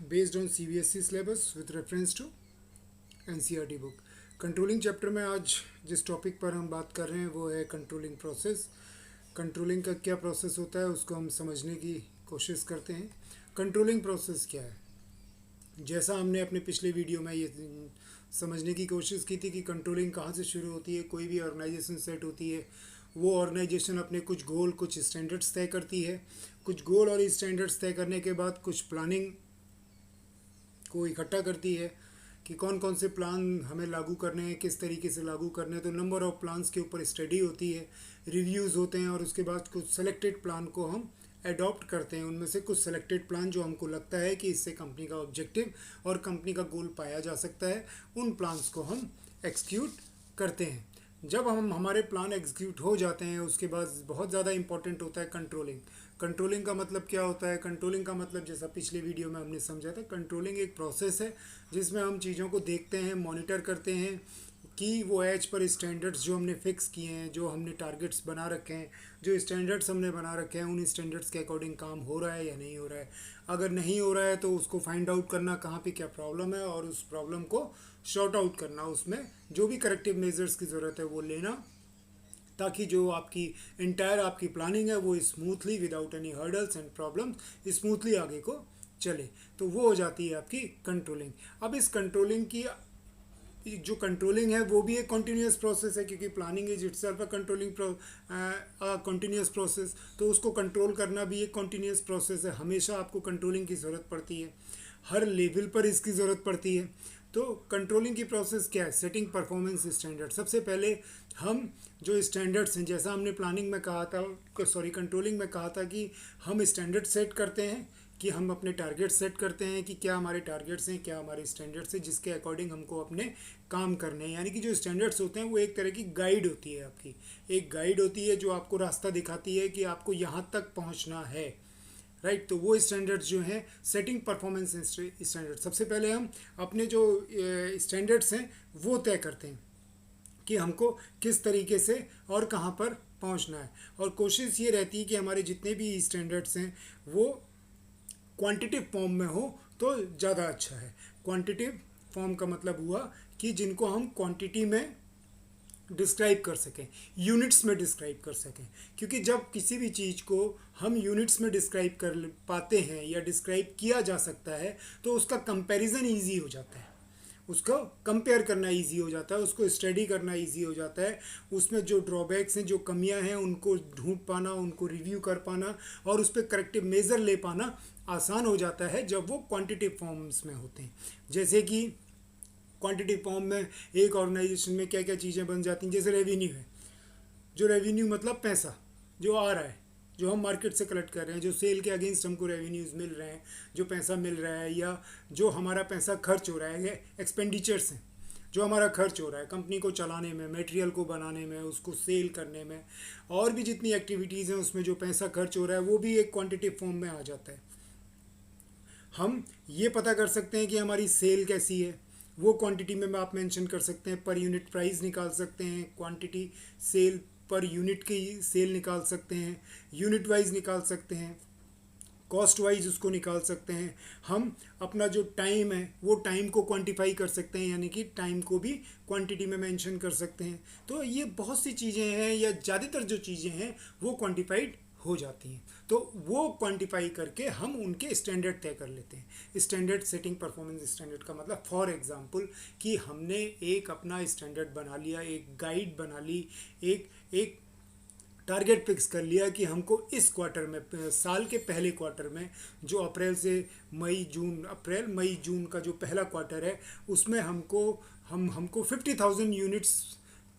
based on CBSE syllabus with reference to NCERT book. Controlling chapter में आज जिस topic पर हम बात कर रहे हैं वो है कंट्रोलिंग प्रोसेस। कंट्रोलिंग का क्या प्रोसेस होता है उसको हम समझने की कोशिश करते हैं। कंट्रोलिंग प्रोसेस क्या है? जैसा हमने अपने पिछले वीडियो में ये समझने की कोशिश की थी कि कंट्रोलिंग कहाँ से शुरू होती है। कोई भी ऑर्गेनाइजेशन सेट होती है, वो ऑर्गेनाइजेशन अपने कुछ गोल, कुछ स्टैंडर्ड्स तय करती है। कुछ गोल और स्टैंडर्ड्स तय करने के बाद कुछ प्लानिंग को इकट्ठा करती है कि कौन कौन से प्लान हमें लागू करने हैं, किस तरीके से लागू करने हैं। तो नंबर ऑफ़ प्लान्स के ऊपर स्टडी होती है, रिव्यूज़ होते हैं और उसके बाद कुछ सेलेक्टेड प्लान को हम अडॉप्ट करते हैं। उनमें से कुछ सेलेक्टेड प्लान जो हमको लगता है कि इससे कंपनी का ऑब्जेक्टिव और कंपनी का गोल पाया जा सकता है, उन प्लान्स को हम एक्सिक्यूट करते हैं। जब हम हमारे प्लान एग्जीक्यूट हो जाते हैं उसके बाद बहुत ज़्यादा इंपॉर्टेंट होता है कंट्रोलिंग। कंट्रोलिंग का मतलब क्या होता है? कंट्रोलिंग का मतलब जैसा पिछले वीडियो में हमने समझा था, कंट्रोलिंग एक प्रोसेस है जिसमें हम चीज़ों को देखते हैं, मॉनिटर करते हैं कि वो एज पर स्टैंडर्ड्स जो हमने फिक्स किए हैं, जो हमने टारगेट्स बना रखे हैं, जो स्टैंडर्ड्स हमने बना रखे हैं, उन स्टैंडर्ड्स के अकॉर्डिंग काम हो रहा है या नहीं हो रहा है। अगर नहीं हो रहा है तो उसको फाइंड आउट करना कहाँ पे क्या प्रॉब्लम है और उस प्रॉब्लम को शॉर्ट आउट करना, उसमें जो भी करेक्टिव मेजर्स की ज़रूरत है वो लेना, ताकि जो आपकी इंटायर आपकी प्लानिंग है वो smoothly without any hurdles and problems smoothly आगे को चले। तो वो हो जाती है आपकी कंट्रोलिंग। अब इस कंट्रोलिंग की जो कंट्रोलिंग है वो भी एक कॉन्टीन्यूस प्रोसेस है, क्योंकि planning is itself a controlling continuous process. तो उसको कंट्रोल करना भी एक कॉन्टीन्यूस प्रोसेस है। हमेशा आपको कंट्रोलिंग की ज़रूरत पड़ती है, हर लेवल पर इसकी ज़रूरत पड़ती है। तो कंट्रोलिंग की प्रोसेस क्या है? Setting performance standard. सबसे पहले हम जो स्टैंडर्ड्स हैं, जैसा हमने प्लानिंग में कहा था, कंट्रोलिंग में कहा था कि हम स्टैंडर्ड सेट करते हैं, कि हम अपने टारगेट सेट करते हैं कि क्या हमारे टारगेट्स हैं, क्या हमारे स्टैंडर्ड्स हैं, जिसके अकॉर्डिंग हमको अपने काम करने हैं। यानी कि जो स्टैंडर्ड्स होते हैं वो एक तरह की गाइड होती है, आपकी एक गाइड होती है जो आपको रास्ता दिखाती है कि आपको यहाँ तक पहुँचना है। राइट। तो वो स्टैंडर्ड्स जो हैं, सेटिंग परफॉर्मेंस स्टैंडर्ड। सबसे पहले हम अपने जो स्टैंडर्ड्स हैं वो तय करते हैं कि हमको किस तरीके से और कहाँ पर पहुँचना है। और कोशिश ये रहती है कि हमारे जितने भी स्टैंडर्ड्स हैं वो क्वांटिटिव फॉर्म में हो तो ज़्यादा अच्छा है। क्वांटिटिव फॉर्म का मतलब हुआ कि जिनको हम क्वांटिटी में डिस्क्राइब कर सकें, यूनिट्स में डिस्क्राइब कर सकें। क्योंकि जब किसी भी चीज़ को हम यूनिट्स में डिस्क्राइब कर पाते हैं या डिस्क्राइब किया जा सकता है तो उसका कंपैरिजन ईजी हो जाता है, उसको कंपेयर करना इजी हो जाता है, उसको स्टडी करना इजी हो जाता है। उसमें जो ड्रॉबैक्स हैं, जो कमियां हैं, उनको ढूंढ पाना, उनको रिव्यू कर पाना और उस पर करेक्टिव मेज़र ले पाना आसान हो जाता है जब वो क्वांटिटिव फॉर्म्स में होते हैं। जैसे कि क्वांटिटिव फॉर्म में एक ऑर्गेनाइजेशन में क्या क्या चीज़ें बन जाती हैं। जैसे रेवेन्यू है, जो रेवेन्यू मतलब पैसा जो आ रहा है, जो हम मार्केट से कलेक्ट कर रहे हैं, जो सेल के अगेंस्ट हमको रेवेन्यूज़ मिल रहे हैं, जो पैसा मिल रहा है, या जो हमारा पैसा खर्च हो रहा है, एक्सपेंडिचर्स हैं जो हमारा खर्च हो रहा है कंपनी को चलाने में, मटेरियल को बनाने में, उसको सेल करने में, और भी जितनी एक्टिविटीज़ हैं उसमें जो पैसा खर्च हो रहा है वो भी एक क्वांटिटिव फॉर्म में आ जाता है। हम ये पता कर सकते हैं कि हमारी सेल कैसी है, वो क्वांटिटी में आप मेंशन कर सकते हैं, पर यूनिट प्राइस निकाल सकते हैं, क्वांटिटी सेल पर यूनिट की सेल निकाल सकते हैं, यूनिट वाइज निकाल सकते हैं, कॉस्ट वाइज उसको निकाल सकते हैं। हम अपना जो टाइम है वो टाइम को क्वांटिफाई कर सकते हैं, यानी कि टाइम को भी क्वांटिटी में मेंशन कर सकते हैं। तो ये बहुत सी चीज़ें हैं, या ज़्यादातर जो चीज़ें हैं वो क्वांटिफाइड हो जाती हैं। तो वो क्वांटिफाई करके हम उनके स्टैंडर्ड तय कर लेते हैं। स्टैंडर्ड सेटिंग परफॉर्मेंस स्टैंडर्ड का मतलब फॉर एग्जांपल कि हमने एक अपना स्टैंडर्ड बना लिया, एक गाइड बना ली, एक एक टारगेट फिक्स कर लिया कि हमको इस क्वार्टर में, साल के पहले क्वार्टर में, जो अप्रैल से मई जून, अप्रैल मई जून का जो पहला क्वार्टर है उसमें हमको 50,000 यूनिट्स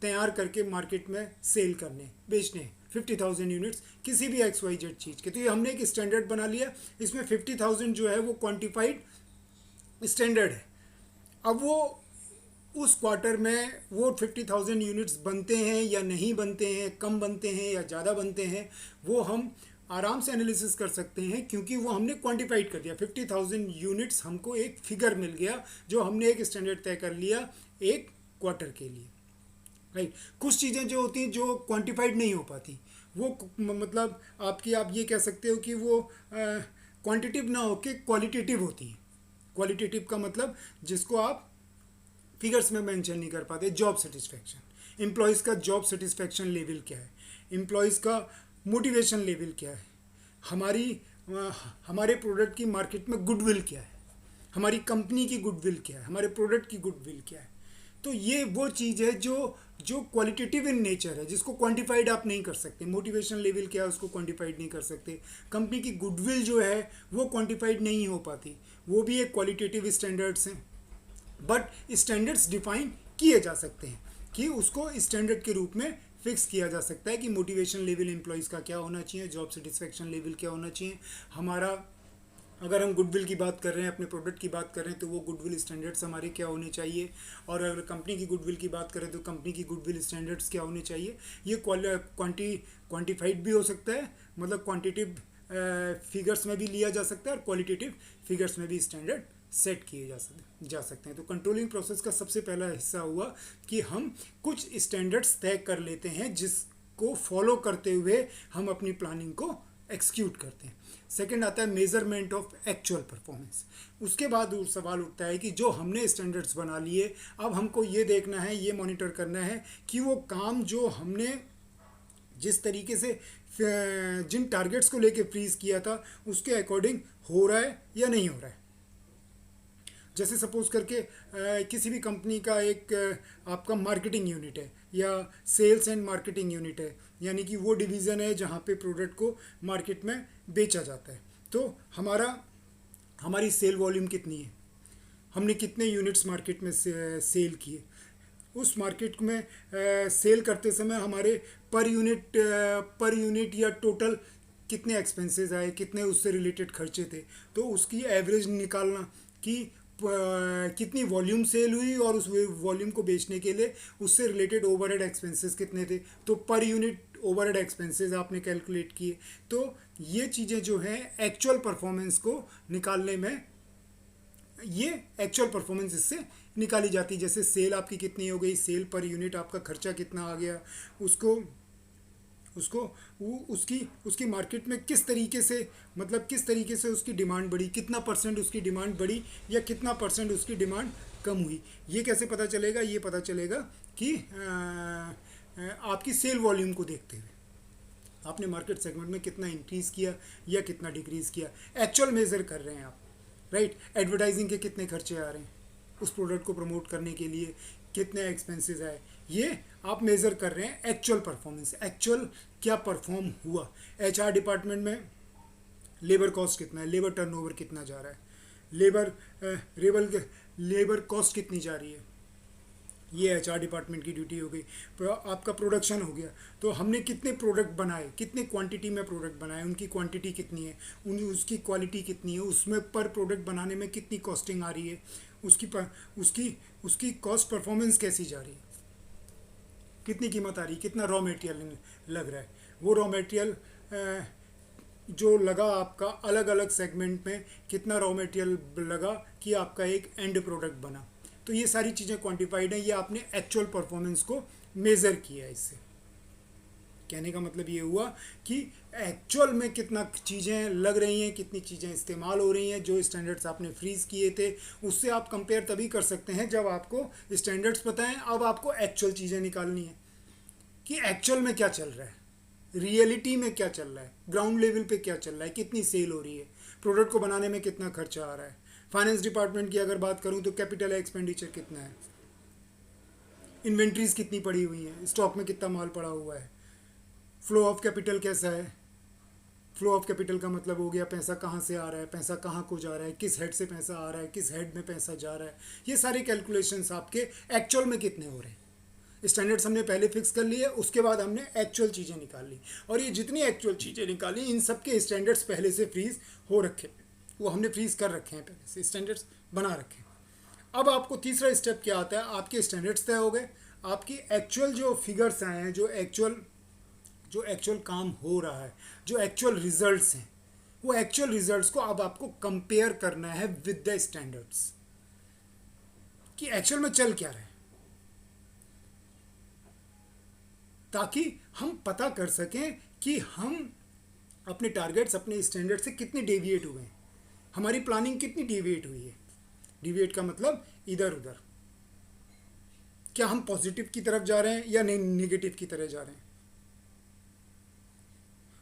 तैयार करके मार्केट में सेल करने, बेचने 50,000 यूनिट्स किसी भी XYZ चीज़ के। तो ये हमने एक स्टैंडर्ड बना लिया, इसमें 50,000 जो है वो क्वान्टिफाइड स्टैंडर्ड है। अब वो उस क्वार्टर में वो 50,000 यूनिट्स बनते हैं या नहीं बनते हैं, कम बनते हैं या ज़्यादा बनते हैं, वो हम आराम से एनालिसिस कर सकते हैं, क्योंकि वो हमने क्वांटिफाइड कर दिया। 50,000 यूनिट्स हमको एक फिगर मिल गया जो हमने एक स्टैंडर्ड तय कर लिया एक क्वार्टर के लिए। राइट। कुछ चीज़ें जो होती हैं जो क्वांटिफाइड नहीं हो पाती, वो मतलब आप ये कह सकते हो कि वो क्वांटिटिव ना होके क्वालिटेटिव होती हैं। क्वालिटेटिव का मतलब जिसको आप फिगर्स में मेंशन नहीं कर पाते, जॉब सेटिस्फैक्शन। एम्प्लॉयज़ का जॉब सेटिस्फैक्शन लेवल क्या है, एम्प्लॉयज़ का मोटिवेशन लेवल क्या है, हमारे प्रोडक्ट की मार्केट में गुडविल क्या है, हमारी कंपनी की गुडविल क्या है, हमारे प्रोडक्ट की गुडविल क्या है। तो ये वो चीज़ है जो क्वालिटेटिव इन नेचर है, जिसको क्वांटिफाइड आप नहीं कर सकते। मोटिवेशन लेवल क्या है उसको क्वांटिफाइड नहीं कर सकते। कंपनी की गुडविल जो है वो क्वांटिफाइड नहीं हो पाती, वो भी एक क्वालिटेटिव स्टैंडर्ड्स हैं। बट स्टैंडर्ड्स डिफाइन किए जा सकते हैं कि उसको स्टैंडर्ड के रूप में फिक्स किया जा सकता है कि मोटिवेशन लेवल एम्प्लॉयज़ का क्या होना चाहिए, जॉब सेटिस्फेक्शन लेवल क्या होना चाहिए। हमारा अगर हम गुडविल की बात कर रहे हैं, अपने प्रोडक्ट की बात कर रहे हैं, तो वो गुडविल स्टैंडर्ड्स हमारे क्या होने चाहिए। और अगर कंपनी की गुडविल की बात करें तो कंपनी की गुडविल स्टैंडर्ड्स क्या होने चाहिए। ये क्वांटिफाइड भी हो सकता है, मतलब क्वांटिटिव फिगर्स में भी लिया जा सकता है और क्वालिटेटिव फिगर्स में भी स्टैंडर्ड सेट किए जा सकते हैं। तो कंट्रोलिंग प्रोसेस का सबसे पहला हिस्सा हुआ कि हम कुछ स्टैंडर्ड्स तय कर लेते हैं जिसको फॉलो करते हुए हम अपनी प्लानिंग को एक्सिक्यूट करते हैं। सेकंड आता है मेजरमेंट ऑफ एक्चुअल परफॉर्मेंस। उसके बाद सवाल उठता है कि जो हमने स्टैंडर्ड्स बना लिए, अब हमको ये देखना है, ये मॉनिटर करना है कि वो काम जो हमने जिस तरीके से जिन टारगेट्स को लेके फ्रीज किया था उसके अकॉर्डिंग हो रहा है या नहीं हो रहा है। जैसे सपोज करके किसी भी कंपनी का एक आपका मार्केटिंग यूनिट है या सेल्स एंड मार्केटिंग यूनिट है, यानी कि वो डिवीज़न है जहाँ पे प्रोडक्ट को मार्केट में बेचा जाता है। तो हमारी सेल वॉल्यूम कितनी है, हमने कितने यूनिट्स मार्केट में सेल किए, उस मार्केट में सेल करते समय हमारे पर यूनिट या टोटल कितने एक्सपेंसेस आए, कितने उससे रिलेटेड खर्चे थे। तो उसकी एवरेज निकालना कि कितनी वॉल्यूम सेल हुई और उस वॉल्यूम को बेचने के लिए उससे रिलेटेड ओवरहेड एक्सपेंसेस कितने थे, तो पर यूनिट ओवरहेड एक्सपेंसेस आपने कैलकुलेट किए। तो ये चीज़ें जो हैं एक्चुअल परफॉर्मेंस को निकालने में, ये एक्चुअल परफॉर्मेंस इससे निकाली जाती है। जैसे सेल आपकी कितनी हो गई, सेल पर यूनिट आपका खर्चा कितना आ गया, उसकी मार्केट में किस तरीके से, मतलब किस तरीके से उसकी डिमांड बढ़ी, कितना परसेंट उसकी डिमांड बढ़ी या कितना परसेंट उसकी डिमांड कम हुई। ये कैसे पता चलेगा, ये पता चलेगा कि आपकी सेल वॉल्यूम को देखते हुए आपने मार्केट सेगमेंट में कितना इंक्रीज़ किया या कितना डिक्रीज़ किया। एक्चुअल मेज़र कर रहे हैं आप, राइट। एडवर्टाइजिंग के कितने खर्चे आ रहे हैं, उस प्रोडक्ट को प्रमोट करने के लिए कितने एक्सपेंसेस आए, ये आप मेज़र कर रहे हैं एक्चुअल परफॉर्मेंस, एक्चुअल क्या परफॉर्म हुआ। एचआर डिपार्टमेंट में लेबर कॉस्ट कितना है, लेबर टर्नओवर कितना जा रहा है, लेबर कॉस्ट कितनी जा रही है, ये एचआर डिपार्टमेंट की ड्यूटी हो गई। आपका प्रोडक्शन हो गया, तो हमने कितने प्रोडक्ट बनाए, कितने क्वांटिटी में प्रोडक्ट बनाए, उनकी क्वांटिटी कितनी है, उसकी क्वालिटी कितनी है, उसमें पर प्रोडक्ट बनाने में कितनी कॉस्टिंग आ रही है, उसकी कॉस्ट परफॉर्मेंस कैसी जा रही है, कितनी कीमत आ रही है, कितना रॉ मटेरियल लग रहा है, वो रॉ मटेरियल जो लगा आपका अलग अलग सेगमेंट में कितना रॉ मटेरियल लगा कि आपका एक एंड प्रोडक्ट बना। तो ये सारी चीज़ें क्वांटिफाइड हैं, ये आपने एक्चुअल परफॉर्मेंस को मेज़र किया है। इससे कहने का मतलब ये हुआ कि एक्चुअल में कितना चीज़ें लग रही हैं, कितनी चीज़ें इस्तेमाल हो रही हैं। जो स्टैंडर्ड्स आपने फ्रीज़ किए थे उससे आप कंपेयर तभी कर सकते हैं जब आपको स्टैंडर्ड्स पता है। अब आपको एक्चुअल चीज़ें निकालनी है कि एक्चुअल में क्या चल रहा है, रियलिटी में क्या चल रहा है, ग्राउंड लेवल पे क्या चल रहा है, कितनी सेल हो रही है, प्रोडक्ट को बनाने में कितना खर्चा आ रहा है। फाइनेंस डिपार्टमेंट की अगर बात करूं तो कैपिटल एक्सपेंडिचर कितना है, इन्वेंट्रीज कितनी पड़ी हुई हैं, स्टॉक में कितना माल पड़ा हुआ है, फ्लो ऑफ कैपिटल कैसा है। फ्लो ऑफ कैपिटल का मतलब हो गया पैसा कहाँ से आ रहा है, पैसा कहाँ को जा रहा है, किस हेड से पैसा आ रहा है, किस हेड में पैसा जा रहा है। ये सारे कैलकुलेशंस आपके एक्चुअल में कितने हो रहे हैं। स्टैंडर्ड्स हमने पहले फिक्स कर लिए, उसके बाद हमने एक्चुअल चीज़ें निकाल ली, और ये जितनी एक्चुअल चीज़ें निकाली इन सब के स्टैंडर्ड्स पहले से फ्रीज हो रखे, वो हमने फ्रीज कर रखे हैं, पहले से स्टैंडर्ड्स बना रखे हैं। अब आपको तीसरा स्टेप क्या आता है, आपके स्टैंडर्ड्स तय हो गए, आपकी एक्चुअल जो फिगर्स आए हैं, जो एक्चुअल काम हो रहा है, जो एक्चुअल रिजल्ट्स हैं, वो एक्चुअल रिजल्ट्स को अब आपको कंपेयर करना है विद द स्टैंडर्ड्स कि एक्चुअल में चल क्या रहा है, ताकि हम पता कर सकें कि हम अपने टारगेट्स, अपने स्टैंडर्ड से कितने डेविएट हुए हैं, हमारी प्लानिंग कितनी डेविएट हुई है। डिविएट का मतलब इधर उधर, क्या हम पॉजिटिव की तरफ जा रहे हैं या नेगेटिव की तरफ जा रहे हैं।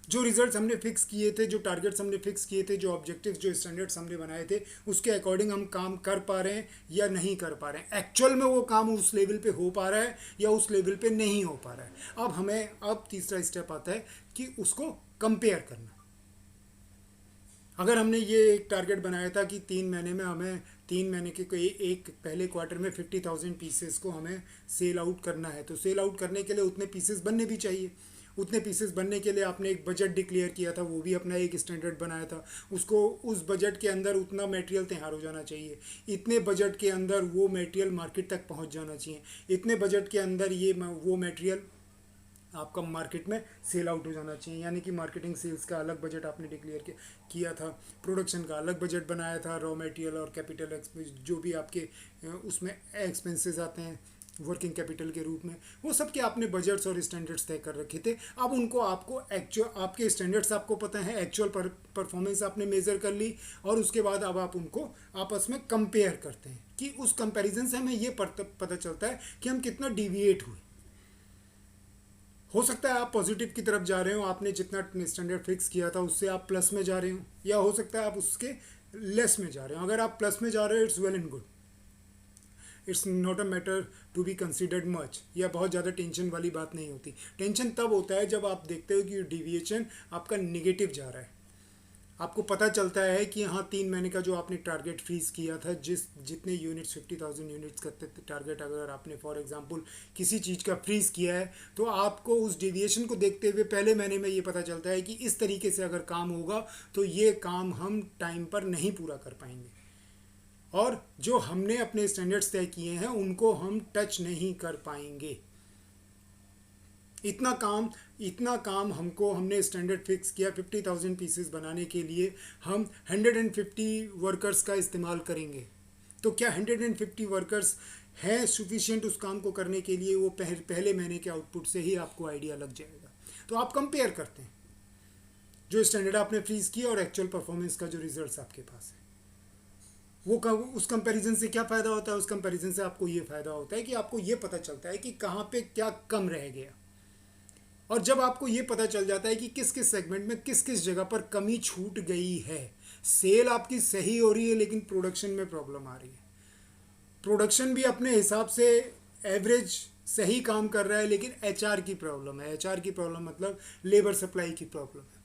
जो रिजल्ट्स हमने फिक्स किए थे, जो टारगेट्स हमने फिक्स किए थे, जो ऑब्जेक्टिव्स, जो स्टैंडर्ड्स हमने बनाए थे, उसके अकॉर्डिंग हम काम कर पा रहे हैं या नहीं कर पा रहे हैं। एक्चुअल में वो काम उस लेवल पे हो पा रहा है या उस लेवल पे नहीं हो पा रहा है। अब तीसरा स्टेप आता है कि उसको कंपेयर करना। अगर हमने ये एक टारगेट बनाया था कि 3 महीने में हमें 3 महीने के कोई एक पहले क्वार्टर में 50,000 पीसेस को हमें सेल आउट करना है, तो सेल आउट करने के लिए उतने पीसेस बनने भी चाहिए। उतने पीसेस बनने के लिए आपने एक बजट डिक्लेयर किया था, वो भी अपना एक स्टैंडर्ड बनाया था। उसको उस बजट के अंदर उतना मटेरियल तैयार हो जाना चाहिए, इतने बजट के अंदर वो मटेरियल मार्केट तक पहुंच जाना चाहिए, इतने बजट के अंदर वो मटेरियल आपका मार्केट में सेल आउट हो जाना चाहिए। यानी कि मार्केटिंग सेल्स का अलग बजट आपने डिक्लेयर किया था, प्रोडक्शन का अलग बजट बनाया था, रॉ मटेरियल और कैपिटल जो भी आपके उसमें एक्सपेंसेस आते हैं वर्किंग कैपिटल के रूप में, वो सब के आपने बजट्स और स्टैंडर्ड्स तय कर रखे थे। अब उनको आपको एक्चुअल आपके स्टैंडर्ड्स आपको पता है, एक्चुअल परफॉर्मेंस आपने मेज़र कर ली, और उसके बाद अब आप उनको आपस में कंपेयर करते हैं कि उस कंपैरिजन से हमें ये पता चलता है कि हम कितना डिविएट हुए। हो सकता है आप पॉजिटिव की तरफ जा रहे हो, आपने जितना स्टैंडर्ड फिक्स किया था उससे आप प्लस में जा रहे हो, या हो सकता है आप उसके लेस में जा रहे हो। अगर आप प्लस में जा रहे हो, it's well and good, it's not a matter to be considered much, या बहुत ज़्यादा टेंशन वाली बात नहीं होती। टेंशन तब होता है जब आप देखते हो कि डिविएशन आपका निगेटिव जा रहा है। आपको पता चलता है कि हाँ 3 महीने का जो आपने टारगेट फ्रीज किया था, जितने यूनिट्स 50,000 यूनिट्स का टारगेट अगर आपने फॉर एग्जांपल किसी चीज़ का फ्रीज किया है, तो आपको उस डिविएशन को देखते हुए पहले महीने में ये पता चलता है कि इस तरीके से अगर काम होगा तो ये काम हम टाइम पर नहीं पूरा कर पाएंगे, और जो हमने अपने स्टैंडर्ड्स तय किए हैं उनको हम टच नहीं कर पाएंगे। इतना काम हमने स्टैंडर्ड फिक्स किया 50,000 पीसेस बनाने के लिए, हम 150 वर्कर्स का इस्तेमाल करेंगे। तो क्या 150 वर्कर्स हैं सफिशिएंट उस काम को करने के लिए? वो पहले महीने के आउटपुट से ही आपको आइडिया लग जाएगा। तो आप कंपेयर करते हैं जो स्टैंडर्ड आपने फ्रीज किया और एक्चुअल परफॉर्मेंस का जो रिजल्ट्स आपके पास है, उस कंपैरिजन से क्या फ़ायदा होता है? उस कंपैरिजन से आपको ये फ़ायदा होता है कि आपको ये पता चलता है कि कहाँ पे क्या कम रह गया, और जब आपको ये पता चल जाता है कि किस किस सेगमेंट में किस किस जगह पर कमी छूट गई है, सेल आपकी सही हो रही है लेकिन प्रोडक्शन में प्रॉब्लम आ रही है, प्रोडक्शन भी अपने हिसाब से एवरेज सही काम कर रहा है लेकिन एचआर की प्रॉब्लम है। एचआर की प्रॉब्लम मतलब लेबर सप्लाई की प्रॉब्लम है,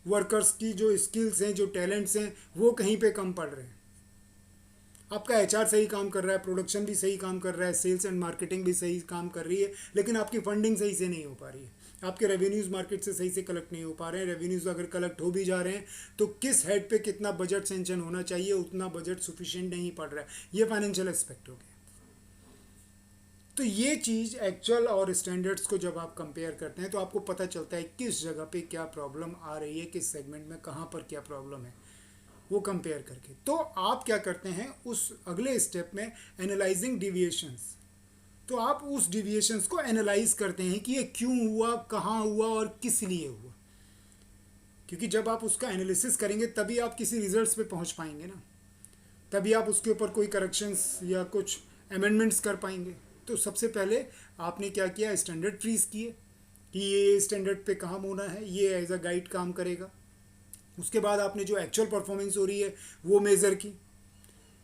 वर्कर्स की जो स्किल्स हैं, जो टैलेंट्स हैं, वो कहीं पे कम पड़ रहे हैं। आपका एचआर सही काम कर रहा है, प्रोडक्शन भी सही काम कर रहा है, सेल्स एंड मार्केटिंग भी सही काम कर रही है, लेकिन आपकी फंडिंग सही से नहीं हो पा रही है, आपके रेवेन्यूज़ मार्केट से सही से कलेक्ट नहीं हो पा रहे हैं। रेवेन्यूज़ अगर कलेक्ट हो भी जा रहे हैं तो किस हेड पे कितना बजट सेंक्शन होना चाहिए उतना बजट सफिशिएंट नहीं पड़ रहा है। ये फाइनेंशियल एस्पेक्ट हो गया। तो ये चीज़ एक्चुअल और स्टैंडर्ड्स को जब आप कंपेयर करते हैं तो आपको पता चलता है किस जगह पे क्या प्रॉब्लम आ रही है, किस सेगमेंट में कहाँ पर क्या प्रॉब्लम है, वो कंपेयर करके। तो आप क्या करते हैं उस अगले स्टेप में, एनालाइजिंग डिविएशंस। तो आप उस डिविएशंस को एनालाइज करते हैं कि ये क्यों हुआ, कहाँ हुआ और किस लिए हुआ, क्योंकि जब आप उसका एनालिसिस करेंगे तभी आप किसी रिजल्ट्स पे पहुंच पाएंगे ना, तभी आप उसके ऊपर कोई करेक्शंस या कुछ अमेंडमेंट्स कर पाएंगे। तो सबसे पहले आपने क्या किया, स्टैंडर्ड फ्रीज किए कि ये स्टैंडर्ड पे काम होना है, ये एज अ गाइड काम करेगा। उसके बाद आपने जो एक्चुअल परफॉर्मेंस हो रही है वो मेज़र की,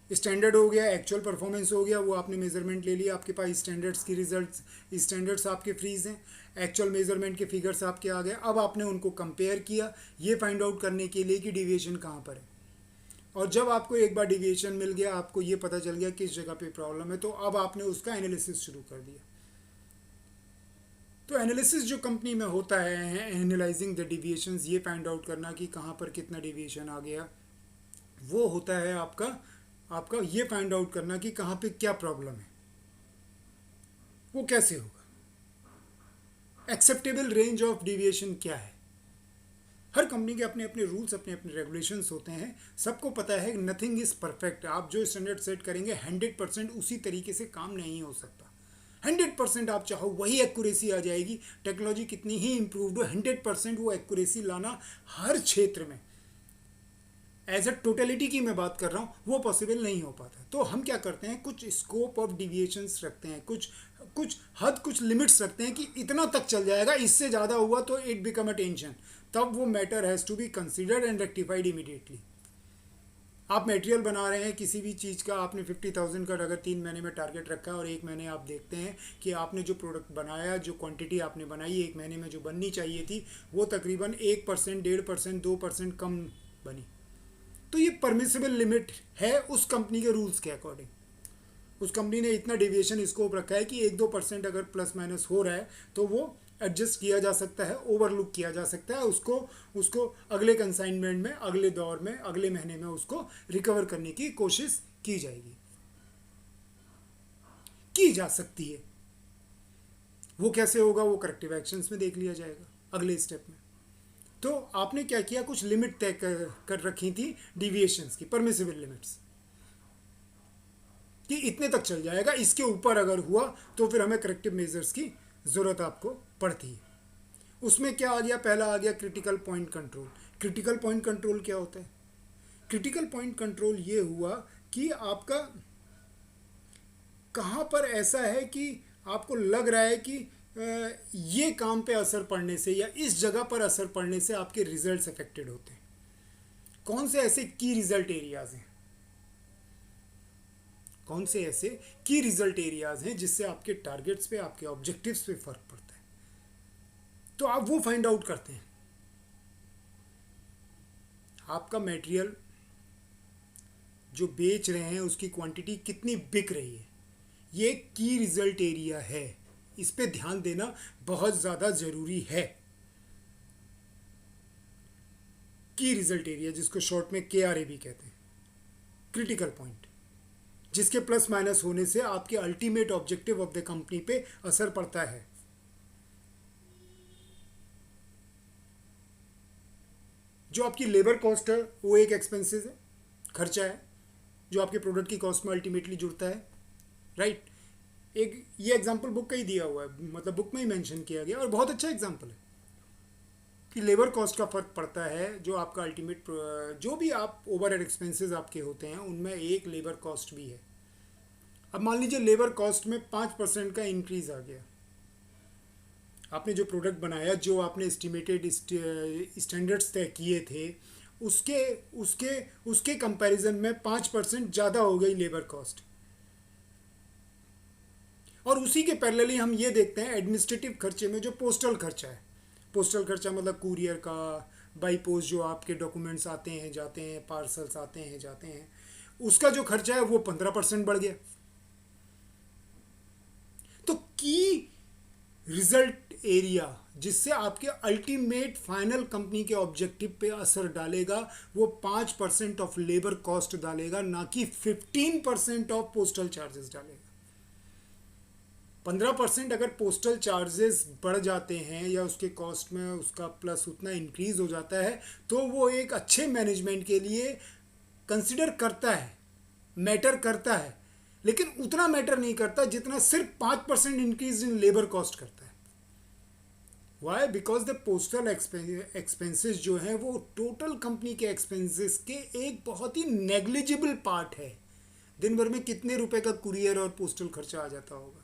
स्टैंडर्ड हो गया, एक्चुअल परफॉर्मेंस हो गया, वो आपने मेजरमेंट ले लिया, आपके पास स्टैंडर्ड्स की रिजल्ट्स, स्टैंडर्ड्स आपके फ्रीज हैं, एक्चुअल मेजरमेंट के फिगर्स आपके आ गए। अब आपने उनको कंपेयर किया ये फाइंड आउट करने के लिए कि डिविएशन कहाँ पर है, और जब आपको एक बार डिविएशन मिल गया, आपको ये पता चल गया किस जगह पे प्रॉब्लम है, तो अब आपने उसका एनालिसिस शुरू कर दिया। तो एनालिसिस जो कंपनी में होता है, एनालाइजिंग द डिविएशंस, ये फाइंड आउट करना कि कहाँ पर कितना डिविएशन आ गया, वो होता है आपका ये फाइंड आउट करना कि कहाँ पे क्या प्रॉब्लम है। वो कैसे होगा? एक्सेप्टेबल रेंज ऑफ डिविएशन क्या है? हर कंपनी के अपने अपने रूल्स, अपने अपने रेगुलेशंस होते हैं, सबको पता है नथिंग इज़ परफेक्ट। आप जो स्टैंडर्ड सेट करेंगे 100% उसी तरीके से काम नहीं हो सकता। 100% आप चाहो वही एक्यूरेसी आ जाएगी, टेक्नोलॉजी कितनी ही इम्प्रूव्ड हो, 100% वो एक्यूरेसी लाना हर क्षेत्र में एज अ टोटलिटी की मैं बात कर रहा हूँ, वो पॉसिबल नहीं हो पाता। तो हम क्या करते हैं, कुछ स्कोप ऑफ डिविएशंस रखते हैं, कुछ कुछ हद, कुछ लिमिट्स रखते हैं कि इतना तक चल जाएगा, इससे ज़्यादा हुआ तो इट बिकम अ टेंशन, तब वो matter has to be considered and rectified immediately. आप मटेरियल बना रहे हैं किसी भी चीज़ का, आपने 50,000 का अगर 3 महीने में टारगेट रखा है और 1 महीने आप देखते हैं कि आपने जो प्रोडक्ट बनाया, जो क्वांटिटी आपने बनाई 1 महीने में जो बननी चाहिए थी, वो तकरीबन 1%, 1.5%, 2% कम बनी, तो ये परमिसिबल लिमिट है उस कंपनी के रूल्स के अकॉर्डिंग। उस कंपनी ने इतना डेविएशन स्कोप रखा है कि 1-2% अगर प्लस माइनस हो रहा है तो वो एडजस्ट किया जा सकता है, ओवरलुक किया जा सकता है, उसको उसको अगले कंसाइनमेंट में, अगले दौर में, अगले महीने में उसको रिकवर करने की कोशिश की जाएगी, की जा सकती है। वो कैसे होगा, वो करेक्टिव एक्शंस में देख लिया जाएगा अगले स्टेप में। तो आपने क्या किया, कुछ लिमिट तय कर रखी थी डिविएशंस की, परमिसिबल लिमिट्स, कि इतने तक चल जाएगा, इसके ऊपर अगर हुआ तो फिर हमें करेक्टिव मेजर्स की ज़रूरत आपको पड़ती है। उसमें क्या आ गया, पहला आ गया critical point control. Critical point control क्या होता है? क्रिटिकल पॉइंट कंट्रोल ये हुआ कि आपका कहाँ पर ऐसा है कि आपको लग रहा है कि ये काम पे असर पड़ने से या इस जगह पर असर पड़ने से आपके रिजल्ट्स अफेक्टेड होते हैं। कौन से ऐसे की रिजल्ट एरियाज हैं, कौन से ऐसे की रिजल्ट एरियाज हैं जिससे आपके टारगेट्स पे, आपके ऑब्जेक्टिव्स पे फर्क पड़ता है, तो आप वो फाइंड आउट करते हैं। आपका मटेरियल जो बेच रहे हैं उसकी क्वांटिटी कितनी बिक रही है, ये की रिजल्ट एरिया है, इस पे ध्यान देना बहुत ज़्यादा ज़रूरी है। की रिजल्ट एरिया, जिसको शॉर्ट में KRA भी कहते हैं, क्रिटिकल पॉइंट, जिसके प्लस माइनस होने से आपके ultimate objective of the company पे असर पड़ता है। जो आपकी लेबर कॉस्ट है वो एक एक्सपेंसेस है, खर्चा है, जो आपके प्रोडक्ट की कॉस्ट में अल्टीमेटली जुड़ता है, राइट। एक ये एग्जांपल बुक का ही दिया हुआ है, मतलब बुक में ही मेंशन किया गया, और बहुत अच्छा एग्जांपल है कि लेबर कॉस्ट का फ़र्क पड़ता है, जो आपका अल्टीमेट, जो भी आप ओवरहेड एक्सपेंसेस आपके होते हैं उनमें एक लेबर कॉस्ट भी है। अब मान लीजिए लेबर कॉस्ट में 5% का इंक्रीज आ गया, आपने जो प्रोडक्ट बनाया, जो आपने एस्टिमेटेड स्टैंडर्ड्स तय किए थे, उसके उसके उसके कंपैरिजन में 5% ज़्यादा हो गई लेबर कॉस्ट। और उसी के पैरेलली हम ये देखते हैं एडमिनिस्ट्रेटिव खर्चे में जो पोस्टल खर्चा है, पोस्टल खर्चा मतलब कुरियर का, बाई पोस्ट जो आपके डॉक्यूमेंट्स आते हैं जाते हैं, पार्सल्स आते हैं जाते हैं, उसका जो खर्चा है वो 15% बढ़ गया। तो की रिजल्ट एरिया जिससे आपके अल्टीमेट फाइनल कंपनी के ऑब्जेक्टिव पे असर डालेगा, वो 5% ऑफ लेबर कॉस्ट डालेगा, ना कि 15% ऑफ पोस्टल चार्जेस डालेगा। 15% अगर पोस्टल चार्जेस बढ़ जाते हैं या उसके कॉस्ट में उसका प्लस उतना इंक्रीज हो जाता है, तो वो एक अच्छे मैनेजमेंट के लिए कंसिडर करता है, मैटर करता है, लेकिन उतना मैटर नहीं करता जितना सिर्फ 5% इंक्रीज इन लेबर कॉस्ट करता है। Why? Because the postal expenses जो हैं वो टोटल कंपनी के एक्सपेंसेस के एक बहुत ही नेग्लिजिबल पार्ट है। दिन भर में कितने रुपए का कुरियर और पोस्टल खर्चा आ जाता होगा,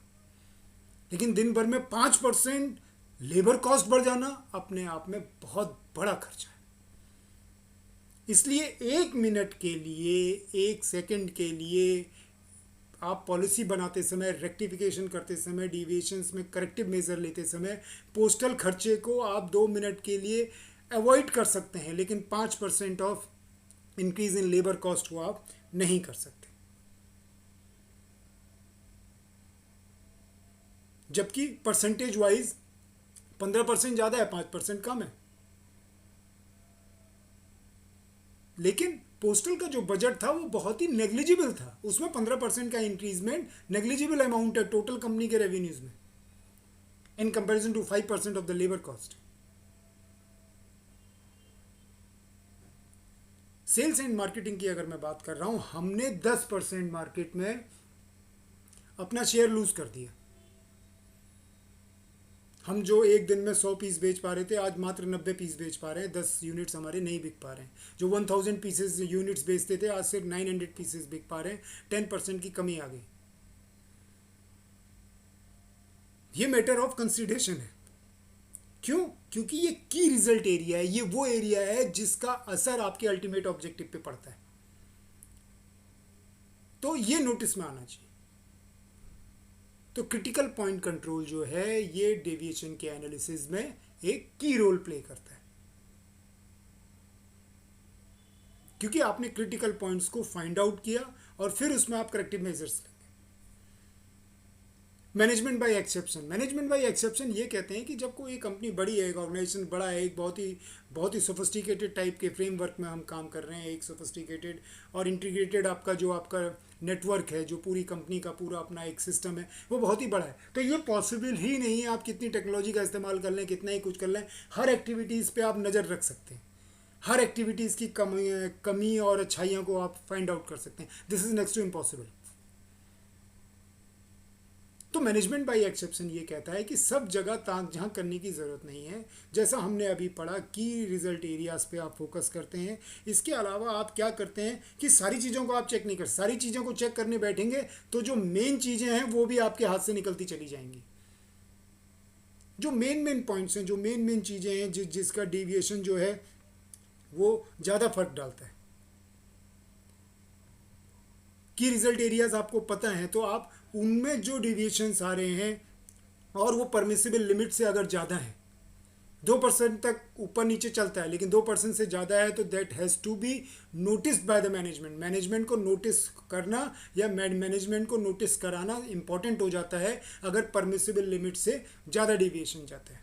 लेकिन दिन भर में 5% लेबर कॉस्ट बढ़ जाना अपने आप में बहुत बड़ा खर्चा है। इसलिए 1 मिनट के लिए, 1 सेकंड के लिए आप पॉलिसी बनाते समय, रेक्टिफिकेशन करते समय, डिविएशंस में करेक्टिव मेजर लेते समय, पोस्टल खर्चे को आप 2 मिनट के लिए अवॉइड कर सकते हैं, लेकिन 5% of increase in labour cost को आप नहीं कर सकते। जबकि परसेंटेज वाइज 15% ज़्यादा है, 5% कम है, लेकिन पोस्टल का जो बजट था वो बहुत ही नेग्लिजिबल था, उसमें 15% का इंक्रीजमेंट नेग्लिजिबल अमाउंट है टोटल कंपनी के रेवेन्यूज में, in comparison to 5% of the labour cost. Sales and marketing की अगर मैं बात कर रहा हूं, हमने 10% मार्केट में अपना शेयर लूज कर दिया, हम जो एक दिन में 100 पीस बेच पा रहे थे आज मात्र 90 पीस बेच पा रहे हैं, 10 यूनिट्स हमारे नहीं बिक पा रहे हैं। जो 1000 पीसेस यूनिट्स बेचते थे आज सिर्फ 900 पीसेस बिक पा रहे हैं। 10% की कमी आ गई। ये मैटर ऑफ कंसिडरेशन है। क्यों? क्योंकि ये की रिजल्ट एरिया है, ये वो एरिया है जिसका असर आपके अल्टीमेट ऑब्जेक्टिव पे पड़ता है। तो ये नोटिस में आना चाहिए। तो क्रिटिकल पॉइंट कंट्रोल जो है ये डेविएशन के एनालिसिस में एक की रोल प्ले करता है, क्योंकि आपने क्रिटिकल पॉइंट्स को फाइंड आउट किया और फिर उसमें आप करेक्टिव मेजर्स लेंगे। मैनेजमेंट बाय एक्सेप्शन ये कहते हैं कि जब कोई कंपनी बड़ी है, एक ऑर्गेनाइजेशन बड़ा है, एक बहुत ही सोफिस्टिकेटेड टाइप के फ्रेमवर्क में हम काम कर रहे हैं, एक सोफिस्टिकेटेड और इंटीग्रेटेड आपका नेटवर्क है, जो पूरी कंपनी का पूरा अपना एक सिस्टम है, वो बहुत ही बड़ा है। तो ये पॉसिबल ही नहीं है आप कितनी टेक्नोलॉजी का इस्तेमाल कर लें, कितना ही कुछ कर लें, हर एक्टिविटीज़ पे आप नज़र रख सकते हैं, हर एक्टिविटीज़ की कमी और अच्छाइयों को आप फाइंड आउट कर सकते हैं। This is next to impossible. तो मैनेजमेंट बाय एक्सेप्शन ये कहता है कि सब जगह ताक झांक करने की ज़रूरत नहीं है। जैसा हमने अभी पढ़ा की रिजल्ट एरियाज पे आप फोकस करते हैं। इसके अलावा आप क्या करते हैं कि सारी चीज़ों को आप चेक नहीं कर, सारी चीज़ों को चेक करने बैठेंगे तो जो मेन चीज़ें हैं वो भी आपके हाथ से निकलती चली जाएंगी। जो मेन पॉइंट्स हैं, जो मेन चीज़ें हैं जिसका डेविएशन जो है वो ज़्यादा फर्क डालता है। की रिजल्ट एरियाज आपको पता है तो आप उनमें जो डिविएशंस आ रहे हैं और वो परमिसिबल लिमिट से अगर ज़्यादा है, 2% तक ऊपर नीचे चलता है लेकिन 2% से ज़्यादा है, तो that has to be noticed by the management को नोटिस करना या मैनेजमेंट को नोटिस कराना इंपॉर्टेंट हो जाता है। अगर परमिसिबल लिमिट से ज़्यादा डिविएशन जाता है,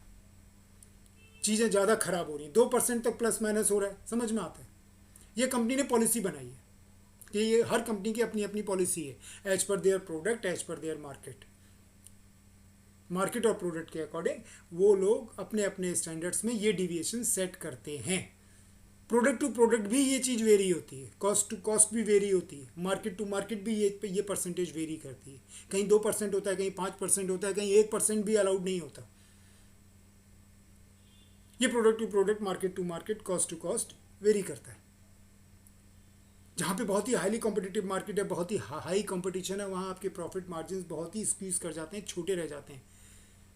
चीज़ें ज़्यादा ख़राब हो रही हैं, 2% तक प्लस माइनस हो रहा है, समझ में आता है। ये कंपनी ने पॉलिसी बनाई है कि ये हर कंपनी की अपनी अपनी पॉलिसी है, as per their product, as per their market और प्रोडक्ट के अकॉर्डिंग वो लोग अपने अपने स्टैंडर्ड्स में ये डिविएशन सेट करते हैं। प्रोडक्ट टू प्रोडक्ट भी ये चीज़ वेरी होती है, कॉस्ट टू कॉस्ट भी वेरी होती है, मार्केट टू मार्केट भी ये परसेंटेज वेरी करती है। कहीं 2% होता है, कहीं 5% होता है, कहीं 1% भी अलाउड नहीं होता। ये product to product, market to market, cost to cost vary करता है। जहाँ पे बहुत ही हाईली कॉम्पिटिटिव मार्केट है, बहुत ही हाई कंपटीशन है, वहाँ आपके प्रॉफिट मार्जिन बहुत ही स्क्वीज कर जाते हैं, छोटे रह जाते हैं।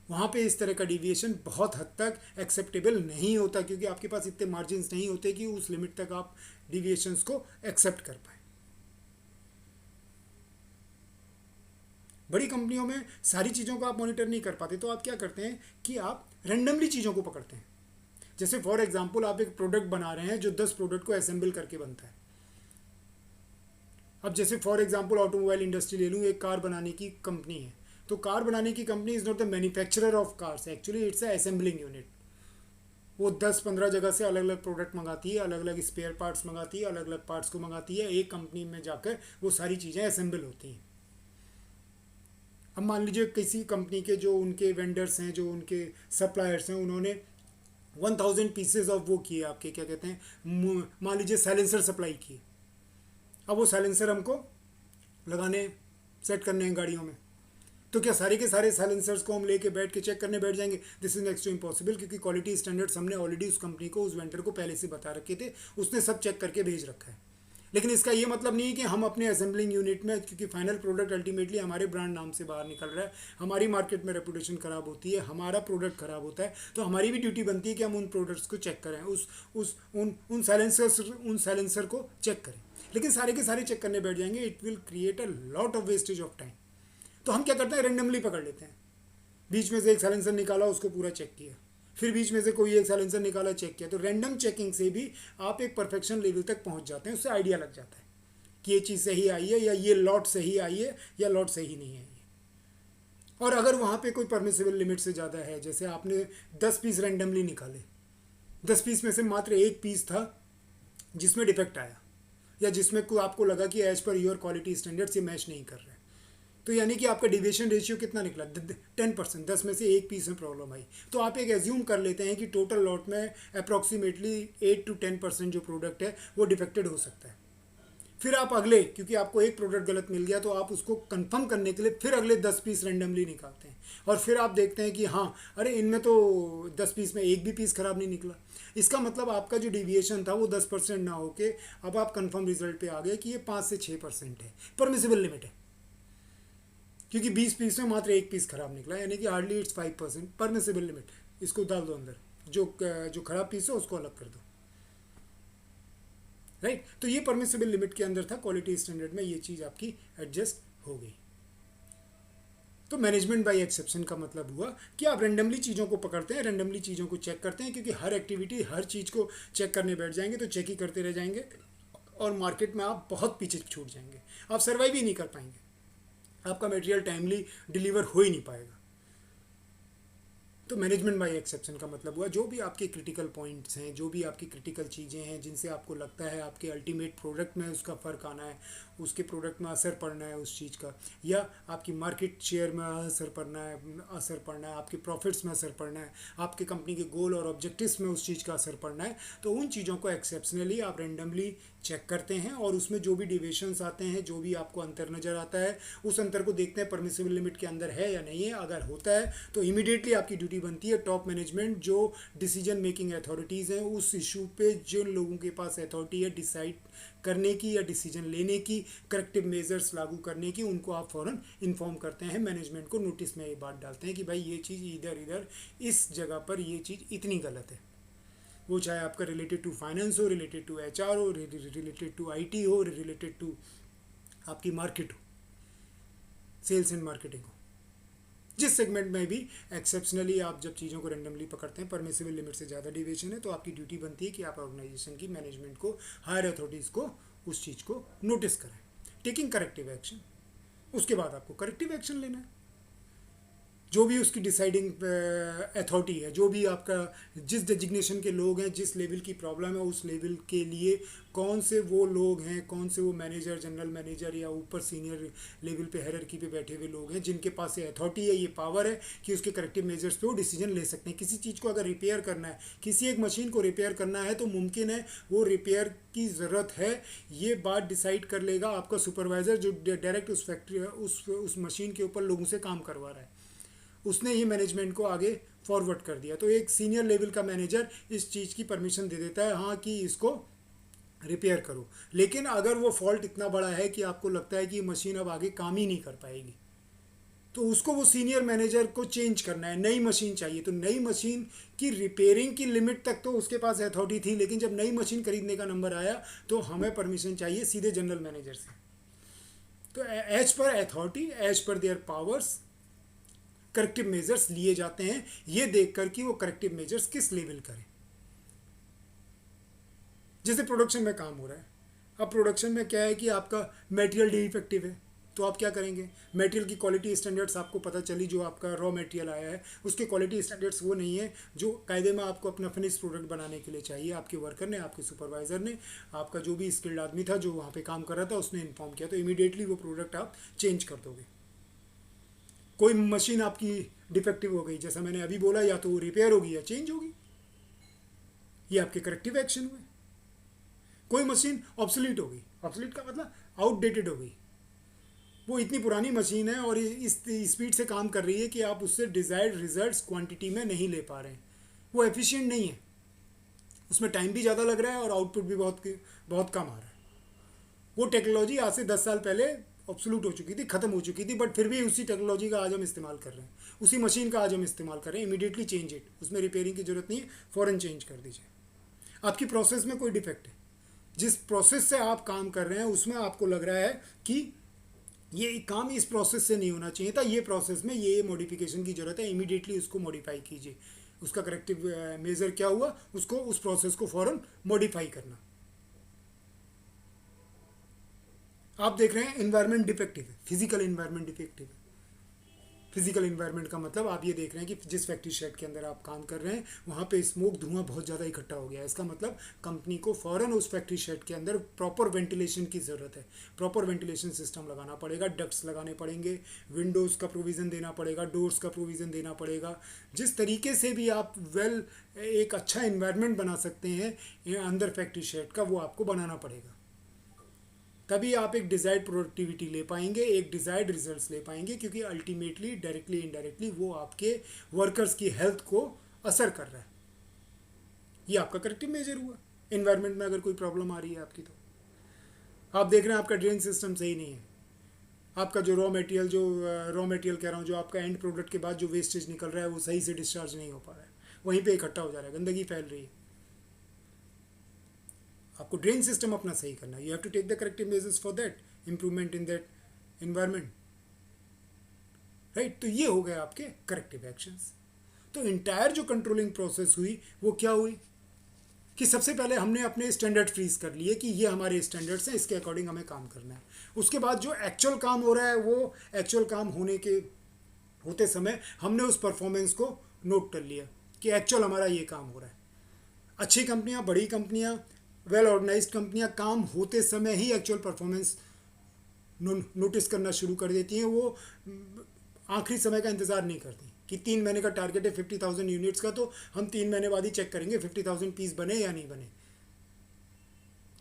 वहाँ पे इस तरह का डिविएशन बहुत हद तक एक्सेप्टेबल नहीं होता, क्योंकि आपके पास इतने मार्जिन नहीं होते कि उस लिमिट तक आप डिविएशंस को एक्सेप्ट कर पाए। बड़ी कंपनियों में सारी चीज़ों को आप मॉनिटर नहीं कर पाते, तो आप क्या करते हैं कि आप रेंडमली चीज़ों को पकड़ते हैं। जैसे फॉर एग्जाम्पल आप एक प्रोडक्ट बना रहे हैं जो 10 प्रोडक्ट को असेंबल करके बनता है। अब जैसे फॉर एग्जांपल ऑटोमोबाइल इंडस्ट्री ले लूँ, एक कार बनाने की कंपनी है, तो कार बनाने की company is not the manufacturer of cars, actually it's a assembling unit. वो 10-15 जगह से अलग अलग प्रोडक्ट मंगाती है, अलग अलग स्पेयर पार्ट्स मंगाती है, अलग अलग पार्ट्स को मंगाती है, एक कंपनी में जाकर वो सारी चीज़ें असेंबल होती हैं। अब मान लीजिए किसी कंपनी के जो उनके वेंडर्स हैं, जो उनके सप्लायर्स हैं, उन्होंने 1000 पीसेज ऑफ वो किए, आपके क्या कहते हैं, मान लीजिए साइलेंसर सप्लाई किए। अब वो साइलेंसर हमको लगाने सेट करने हैं गाड़ियों में, तो क्या सारे के सारे साइलेंसर्स को हम लेके बैठ के चेक करने बैठ जाएंगे? This is next to impossible, क्योंकि क्वालिटी स्टैंडर्ड्स हमने ऑलरेडी उस कंपनी को, उस वेंडर को पहले से बता रखे थे, उसने सब चेक करके भेज रखा है। लेकिन इसका ये मतलब नहीं है कि हम अपने असेंबलिंग यूनिट में, क्योंकि फाइनल प्रोडक्ट अल्टीमेटली हमारे ब्रांड नाम से बाहर निकल रहा है, हमारी मार्केट में रेपुटेशन खराब होती है, हमारा प्रोडक्ट खराब होता है, तो हमारी भी ड्यूटी बनती है कि हम उन प्रोडक्ट्स को चेक करें, उन साइलेंसर को चेक करें। लेकिन सारे के सारे चेक करने बैठ जाएंगे, it will create a lot of wastage of time. तो हम क्या करते हैं, रेंडमली पकड़ लेते हैं। बीच में से एक साइलेंसर निकाला, उसको पूरा चेक किया, फिर बीच में से कोई एक साइलेंसर निकाला, चेक किया। तो रैंडम चेकिंग से भी आप एक परफेक्शन लेवल तक पहुंच जाते हैं, उससे आइडिया लग जाता है कि ये चीज़ सही आई है, या ये लॉट सही आई है, या लॉट सही नहीं आई है। और अगर वहाँ पे कोई परमिसिबल लिमिट से ज़्यादा है, जैसे आपने 10 पीस रैंडमली निकाले, 10 पीस में से मात्र एक पीस था जिसमें डिफेक्ट आया, या जिसमें आपको लगा कि as per your quality standards ये मैच नहीं कर रहे, तो यानी कि आपका डिविएशन रेशियो कितना निकला, 10%। 10 में से एक पीस में प्रॉब्लम आई, तो आप एक एज्यूम कर लेते हैं कि टोटल लॉट में अप्रॉक्सीमेटली 8 to 10% जो प्रोडक्ट है वो डिफेक्टेड हो सकता है। फिर आप अगले, क्योंकि आपको एक प्रोडक्ट गलत मिल गया तो आप उसको कंफर्म करने के लिए फिर अगले 10 पीस रेंडमली निकालते हैं और फिर आप देखते हैं कि हाँ अरे इनमें तो 10 पीस में एक भी पीस खराब नहीं निकला। इसका मतलब आपका जो डिविएशन था वो 10% ना होके अब आप कंफर्म रिजल्ट पे आ गए कि ये 5 से 6% है, परमिसिबल लिमिट है। क्योंकि 20 पीस में मात्र एक पीस खराब निकला, यानी कि हार्डली इट्स 5%, परमिसिबल लिमिट। इसको डाल दो अंदर, जो खराब पीस है उसको अलग कर दो, राइट। तो ये परमिसिबल लिमिट के अंदर था, क्वालिटी स्टैंडर्ड में ये चीज़ आपकी एडजस्ट हो गई। तो मैनेजमेंट बाय एक्सेप्शन का मतलब हुआ कि आप रेंडमली चीज़ों को पकड़ते हैं, रेंडमली चीज़ों को चेक करते हैं, क्योंकि हर एक्टिविटी हर चीज़ को चेक करने बैठ जाएंगे तो चेक ही करते रह जाएंगे और मार्केट में आप बहुत पीछे छूट जाएंगे, आप सर्वाइव ही नहीं कर पाएंगे, आपका मटेरियल टाइमली डिलीवर हो ही नहीं पाएगा। तो मैनेजमेंट बाय एक्सेप्शन का मतलब हुआ जो भी आपके क्रिटिकल पॉइंट्स हैं, जो भी आपकी क्रिटिकल चीज़ें हैं जिनसे आपको लगता है आपके अल्टीमेट प्रोडक्ट में उसका फ़र्क आना है, उसके प्रोडक्ट में असर पड़ना है उस चीज़ का, या आपकी मार्केट शेयर में असर पड़ना है, आपके प्रॉफिट्स में असर पड़ना है, आपके कंपनी के गोल और ऑब्जेक्टिव्स में उस चीज़ का असर पड़ना है, तो उन चीज़ों को एक्सेप्शनली आप रेंडमली चेक करते हैं और उसमें जो भी डिविएशंस आते हैं, जो भी आपको अंतर नज़र आता है, उस अंतर को देखते हैं परमिसिबल लिमिट के अंदर है या नहीं है। अगर होता है तो इमीडिएटली आपकी ड्यूटी बनती है टॉप मैनेजमेंट, जो डिसीजन मेकिंग अथॉरिटीज़ हैं, उस इशू पे जिन लोगों के पास अथॉरिटी है डिसाइड करने की या डिसीजन लेने की, करेक्टिव मेजर्स लागू करने की, उनको आप फ़ौरन इन्फॉर्म करते हैं, मैनेजमेंट को नोटिस में ये बात डालते हैं कि भाई ये चीज़ इधर इस जगह पर ये चीज़ इतनी गलत है। वो चाहे आपका रिलेटेड टू फाइनेंस हो, रिलेटेड टू एचआर हो, रिलेटेड टू आईटी हो, रिलेटेड टू आपकी मार्केट हो, सेल्स एंड मार्केटिंग हो, जिस सेगमेंट में भी एक्सेप्शनली आप जब चीज़ों को रेंडमली पकड़ते हैं, परमिसिबल लिमिट से ज़्यादा डिविएशन है, तो आपकी ड्यूटी बनती है कि आप ऑर्गेनाइजेशन की मैनेजमेंट को, हायर अथॉरिटीज़ को उस चीज़ को नोटिस करें, टेकिंग करेक्टिव एक्शन। उसके बाद आपको करेक्टिव एक्शन लेना है। जो भी उसकी डिसाइडिंग अथॉरिटी है, जो भी आपका जिस डेजिग्नेशन के लोग हैं, जिस लेवल की प्रॉब्लम है, उस लेवल के लिए कौन से वो लोग हैं, कौन से वो मैनेजर, जनरल मैनेजर या ऊपर सीनियर लेवल पे हायरार्की पे बैठे हुए लोग हैं जिनके पास ये अथॉरिटी है, ये पावर है कि उसके करेक्टिव मेजर्स पे वो डिसीजन ले सकते हैं। किसी चीज़ को अगर रिपेयर करना है, किसी एक मशीन को रिपेयर करना है, तो मुमकिन है वो रिपेयर की ज़रूरत है, ये बात डिसाइड कर लेगा आपका सुपरवाइज़र जो डायरेक्ट उस फैक्ट्री उस मशीन के ऊपर लोगों से काम करवा रहा है, उसने ही मैनेजमेंट को आगे फॉरवर्ड कर दिया। तो एक सीनियर लेवल का मैनेजर इस चीज़ की परमिशन दे देता है, हाँ कि इसको रिपेयर करो। लेकिन अगर वो फॉल्ट इतना बड़ा है कि आपको लगता है कि ये मशीन अब आगे काम ही नहीं कर पाएगी, तो उसको वो सीनियर मैनेजर को चेंज करना है, नई मशीन चाहिए। तो नई मशीन की रिपेयरिंग की लिमिट तक तो उसके पास अथॉरिटी थी, लेकिन जब नई मशीन खरीदने का नंबर आया तो हमें परमिशन चाहिए सीधे जनरल मैनेजर से। तो as per authority, as per their powers corrective measures लिए जाते हैं, ये देखकर कि वो करेक्टिव मेजर्स किस लेवल करें। जैसे प्रोडक्शन में काम हो रहा है, अब प्रोडक्शन में क्या है कि आपका मटेरियल डिफेक्टिव है, तो आप क्या करेंगे, मटेरियल की क्वालिटी स्टैंडर्ड्स आपको पता चली, जो आपका रॉ मटेरियल आया है उसके क्वालिटी स्टैंडर्ड्स वो नहीं है जो कायदे में आपको अपना फिनिश प्रोडक्ट बनाने के लिए चाहिए। आपके वर्कर ने, आपके सुपरवाइज़र ने, आपका जो भी स्किल्ड आदमी था जो वहाँ पे काम कर रहा था, उसने इन्फॉर्म किया, तो इमीडिएटली वो प्रोडक्ट आप चेंज कर दोगे। कोई मशीन आपकी डिफेक्टिव हो गई, जैसा मैंने अभी बोला, या तो वो रिपेयर होगी या चेंज होगी, ये आपके करेक्टिव एक्शन हुए। कोई मशीन ऑब्सोलीट हो गई, ऑब्सोलीट का मतलब आउटडेटेड हो गई, वो इतनी पुरानी मशीन है और इस स्पीड से काम कर रही है कि आप उससे डिज़ायर्ड रिजल्ट्स क्वांटिटी में नहीं ले पा रहे हैं, वो एफिशिएंट नहीं है, उसमें टाइम भी ज़्यादा लग रहा है और आउटपुट भी बहुत बहुत कम आ रहा है। वो टेक्नोलॉजी आज से 10 साल पहले ऑब्सोल्यूट हो चुकी थी, ख़त्म हो चुकी थी, बट फिर भी उसी टेक्नोलॉजी का आज हम इस्तेमाल कर रहे हैं, उसी मशीन का आज हम इस्तेमाल कर रहे हैं। इमीडिएटली चेंज इट, उसमें रिपेयरिंग की ज़रूरत नहीं है, फ़ौरन चेंज कर दीजिए। आपकी प्रोसेस में कोई डिफेक्ट है, जिस प्रोसेस से आप काम कर रहे हैं उसमें आपको लग रहा है कि ये काम इस प्रोसेस से नहीं होना चाहिए था, ये प्रोसेस में ये मॉडिफिकेशन की ज़रूरत है, इमीडिएटली उसको मॉडिफाई कीजिए। उसका करेक्टिव मेजर क्या हुआ, उसको, उस प्रोसेस को फ़ौरन मॉडिफाई करना। आप देख रहे हैं एनवायरनमेंट डिफेक्टिव है, फिजिकल एनवायरनमेंट डिफेक्टिव है। फिजिकल एनवायरनमेंट का मतलब आप ये देख रहे हैं कि जिस फैक्ट्री शेड के अंदर आप काम कर रहे हैं वहाँ पे स्मोक, धुआं बहुत ज़्यादा इकट्ठा हो गया है। इसका मतलब कंपनी को फ़ौरन उस फैक्ट्री शेड के अंदर प्रॉपर वेंटिलेशन की ज़रूरत है, प्रॉपर वेंटिलेशन सिस्टम लगाना पड़ेगा, डक्ट्स लगाने पड़ेंगे, विंडोज़ का प्रोविज़न देना पड़ेगा, डोर्स का प्रोविज़न देना पड़ेगा। जिस तरीके से भी आप एक अच्छा इन्वायरमेंट बना सकते हैं अंदर फैक्ट्री शेड का, वो आपको बनाना पड़ेगा, तभी आप एक डिज़ायर्ड प्रोडक्टिविटी ले पाएंगे, एक डिज़ायर्ड रिजल्ट्स ले पाएंगे, क्योंकि अल्टीमेटली डायरेक्टली इनडायरेक्टली वो आपके वर्कर्स की हेल्थ को असर कर रहा है। ये आपका करेक्टिव मेजर हुआ। इन्वायरमेंट में अगर कोई प्रॉब्लम आ रही है आपकी, तो आप देख रहे हैं आपका ड्रेन सिस्टम सही नहीं है, आपका जो रॉ मटेरियल कह रहा हूँ, जो आपका एंड प्रोडक्ट के बाद जो वेस्टेज निकल रहा है वो सही से डिस्चार्ज नहीं हो पा रहा है, वहीं पे इकट्ठा हो जा रहा है, गंदगी फैल रही है। आपको ड्रेन सिस्टम अपना सही करना है। You have to take the corrective measures for that improvement in that environment, right. तो ये हो गए आपके करेक्टिव एक्शंस। तो इंटायर जो कंट्रोलिंग प्रोसेस हुई वो क्या हुई कि सबसे पहले हमने अपने स्टैंडर्ड फ्रीज कर लिए कि ये हमारे स्टैंडर्ड्स हैं, इसके अकॉर्डिंग हमें काम करना है। उसके बाद जो एक्चुअल काम हो रहा है वो एक्चुअल काम होते समय हमने उस परफॉर्मेंस को नोट कर लिया कि एक्चुअल हमारा ये काम हो रहा है। अच्छी कंपनियां, बड़ी कंपनियां, वेल ऑर्गेनाइज्ड कंपनियां काम होते समय ही एक्चुअल परफॉर्मेंस नोटिस करना शुरू कर देती हैं। वो आखिरी समय का इंतज़ार नहीं करती कि 3 महीने का टारगेट है 50,000 यूनिट्स का, तो हम 3 महीने बाद ही चेक करेंगे 50,000 पीस बने या नहीं बने।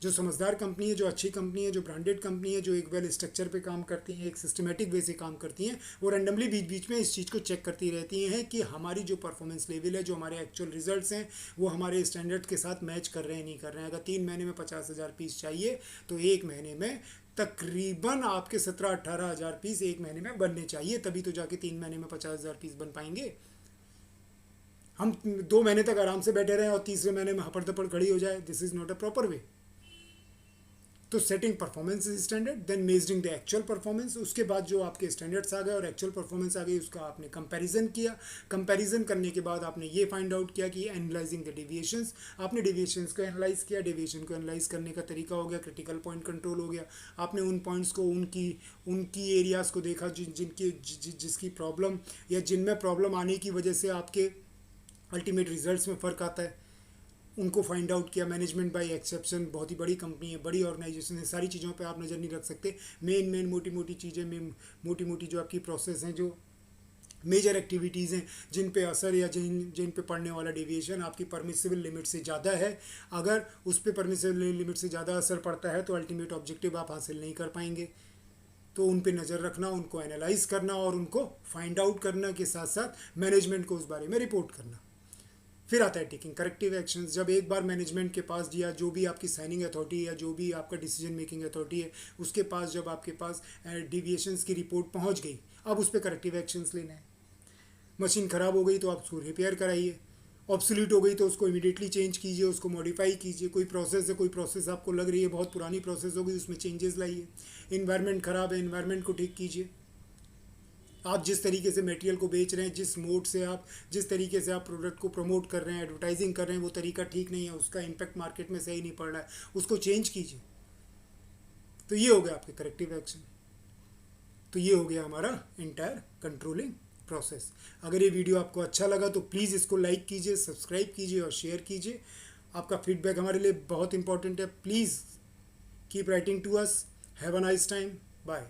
जो समझदार कंपनी है, जो अच्छी कंपनी है, जो ब्रांडेड कंपनी है, जो एक वेल स्ट्रक्चर पे काम करती हैं, एक सिस्टमेटिक वे से काम करती हैं, वो रैंडमली बीच बीच में इस चीज़ को चेक करती रहती हैं कि हमारी जो परफॉर्मेंस लेवल है, जो हमारे एक्चुअल रिजल्ट्स हैं, वो हमारे स्टैंडर्ड के साथ मैच कर रहे हैं नहीं कर रहे हैं। अगर 3 महीने में 50,000 पीस चाहिए तो 1 महीने में तकरीबन आपके 17-18 हज़ार पीस 1 महीने में बनने चाहिए, तभी तो जाके 3 महीने में 50,000 पीस बन पाएंगे। हम 2 महीने तक आराम से बैठे रहें और तीसरे महीने में हपड़ दपड़ खड़ी हो जाए, this is not a proper way. तो setting performance standard, then measuring the actual performance. उसके बाद जो आपके स्टैंडर्ड्स आ गए और एक्चुअल परफॉर्मेंस आ गई, उसका आपने कंपैरिजन किया। कंपैरिजन करने के बाद आपने ये फाइंड आउट किया कि एनालाइजिंग द डेविएशंस, आपने डेविएशंस को एनालाइज किया। डेविएशन को एनालाइज करने का तरीका हो गया क्रिटिकल पॉइंट कंट्रोल हो गया। आपने उन पॉइंट्स को, उनकी एरियाज़ को देखा जिसकी प्रॉब्लम या जिनमें प्रॉब्लम आने की वजह से आपके अल्टीमेट रिजल्ट्स में फ़र्क आता है, उनको फाइंड आउट किया। मैनेजमेंट बाय एक्सेप्शन, बहुत ही बड़ी कंपनी है, बड़ी ऑर्गेनाइजेशन है, सारी चीज़ों पे आप नज़र नहीं रख सकते। मेन मोटी मोटी चीज़ें, मोटी मोटी जो आपकी प्रोसेस हैं, जो मेजर एक्टिविटीज़ हैं, जिन पे असर या जिन पे पड़ने वाला डेविएशन आपकी परमिसिबल लिमिट से ज़्यादा है, अगर उस पर परमिसिबल लिमिट से ज़्यादा असर पड़ता है तो अल्टीमेट ऑब्जेक्टिव आप हासिल नहीं कर पाएंगे। तो उन पे नज़र रखना, उनको एनालाइज करना और उनको फाइंड आउट करना के साथ साथ मैनेजमेंट को उस बारे में रिपोर्ट करना। फिर आता है टेकिंग करेक्टिव एक्शंस। जब एक बार मैनेजमेंट के पास या जो भी आपकी साइनिंग अथॉरिटी या जो भी आपका डिसीजन मेकिंग अथॉरिटी है उसके पास जब आपके पास डिविएशंस की रिपोर्ट पहुंच गई, अब उस पर करेक्टिव एक्शंस लेना है। मशीन ख़राब हो गई तो आप उसको रिपेयर कराइए, ऑब्सोल्यूट हो गई तो उसको इमीडिएटली चेंज कीजिए, उसको मॉडिफाई कीजिए। कोई प्रोसेस आपको लग रही है बहुत पुरानी प्रोसेस हो गई, उसमें चेंजेस लाइए। इन्वायरमेंट ख़राब है, इन्वायरमेंट को ठीक कीजिए। आप जिस तरीके से मटेरियल को बेच रहे हैं, जिस तरीके से आप प्रोडक्ट को प्रमोट कर रहे हैं, एडवर्टाइजिंग कर रहे हैं, वो तरीका ठीक नहीं है, उसका इम्पैक्ट मार्केट में सही नहीं पड़ रहा है, उसको चेंज कीजिए। तो ये हो गया आपके करेक्टिव एक्शन। तो ये हो गया हमारा इंटायर कंट्रोलिंग प्रोसेस। अगर ये वीडियो आपको अच्छा लगा तो प्लीज़ इसको लाइक कीजिए, सब्सक्राइब कीजिए और शेयर कीजिए। आपका फीडबैक हमारे लिए बहुत इंपॉर्टेंट है। Please keep writing to us. Have a nice time. Bye.